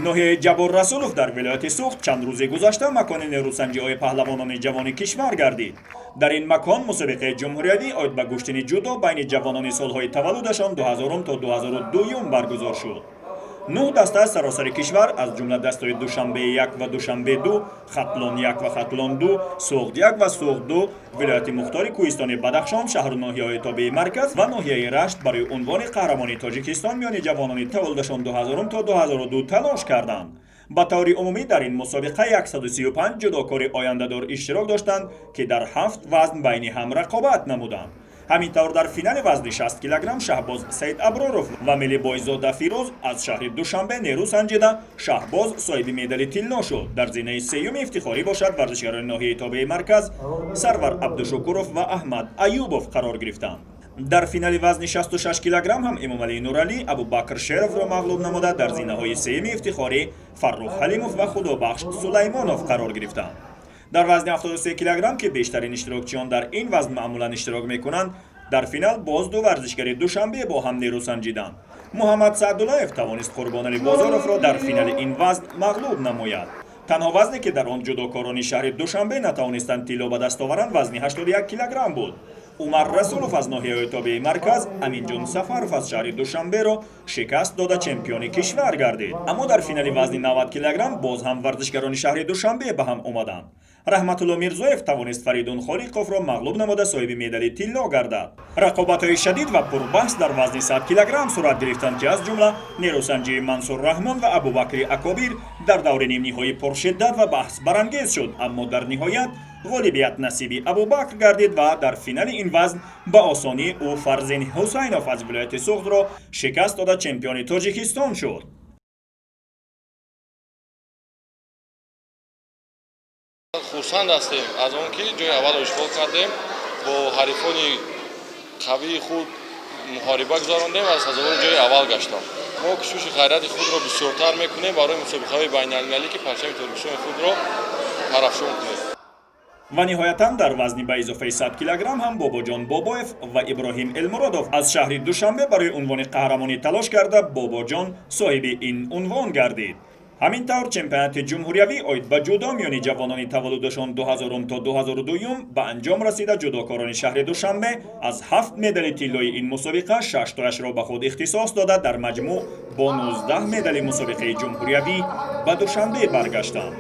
ноҳияи ҷабор расулов дар вилояти суғд чанд рӯзи гузашта макони нерӯсанҷиҳои паҳлавонони ҷавони кишвар гардид. дар ин макон мусобиқаи ҷумҳуриявӣ оид ба куштини ҷудо байни ҷавонони солҳои таваллудашон 2000 то 2002 баргузор шуд. 9 даста аз саросари кишвар аз ҷумла дастои душанбе 1 ва душанбе 2, хатлон 1 ва хатлон 2, суғд 1 ва суғд 2, вилояти мухтори кӯҳистони бадахшон, шаҳру ноҳияҳои тобеи марказ ва ноҳияи рашт барои унвони қаҳрамони тоҷикистон миёни ҷавонони таваллудашон 2000 то 2002 талош карданд. ба таври умумӣ дар ин мусобиқа 135 ҷудокори ояндадор иштирок доштанд, ки дар 7 вазн байни ҳам рақобат намуданд. ҳамин тавр дар финали вазни 60 кг шаҳбоз саид аброров ва миллибойзода фироз аз шаҳри душанбе нерӯ санҷида, шаҳбоз соҳиби медали тилло шуд. дар зинаи сеюми ифтихорӣ бошад варзишгарони ноҳияи тобеи марказ сарвар абдушукуров ва аҳмад аюбов қарор гирифтанд. дар финали вазни 66 кг ҳам эмомалӣ нуралӣ абубакр шеровро мағлуб намуда, дар зинаҳои сеюми ифтихорӣ фаррух халимов ва худобахш сулаймонов қарор гирифтанд. дар вазни 73 кг ки бештарин иштирокчиён дар ин вазн маъмулан иштирок мекунанд, дар финал боз ду варзишгари душанбе бо ҳам нерӯ санҷиданд. муҳаммад саъдуллаев тавонист қурбонали бозоровро дар финали ин вазн мағлуб намояд. танҳо вазне ки дар он ҷудокорони шаҳри душанбе натавонистанд тилло ба даст оваранд вазни 81 кг буд. умар расулов аз ноҳияҳои тобеи марказ, аминҷон сафаров аз шаҳри душанберо шикаст дода чемпиони кишвар гардид. аммо дар финали вазни 90 кг боз ҳам варзишгарони шаҳри душанбе ба ҳам омаданд. раҳматулло мирзоев тавонист фаридун холиқовро мағлуб намуда соҳиби медали тилло гардад. рақобатҳои шадид ва пурбаҳс дар вазни 100 кг сурат гирифтанд, ки аз ҷумла нерӯсанҷии мансур раҳмон ва абубакри акобир дар даври нимниҳои пуршиддат ва баҳс барангез шуд, аммо дар ниҳоят ғолибият насиби абубакр гардид ва дар финали ин вазн ба осонӣ ӯ фарзин ҳусайнов аз вилояти суғдро шикаст дода чемпиони тоҷикистон шуд. хурсанд ҳастем аз он ки ҷои аввалро ишғол кардем, бо ҳарифони қавии худ муҳориба гузарондем ва сазовори ҷои аввал гаштам. мо кӯшиши ғайрати худро бисёртар мекунем барои мусобиқаҳои байналмилалӣ, ки парчами Тоҷикистони худро ҳарафшон кунем. ва ниҳоятан дар вазни ба изофаи 100 кг ҳам бобоҷон бобоев ва иброҳим элмуродов аз шаҳри душанбе барои унвони қаҳрамонӣ талош карда, бобоҷон соҳиби ин унвон гардид. ҳамин тавр чемпионати ҷумҳуриявӣ оид ба ҷудо миёни ҷавонони таваллудашон 2000 то 2002 ба анҷом расида. ҷудокорони шаҳри душанбе аз 7 медали тиллои ин мусобиқа 6 тояшро ба худ ихтисос дода, дар маҷмӯъ бо 19 медали мусобиқаи ҷумҳуриявӣ ба душанбе баргаштанд.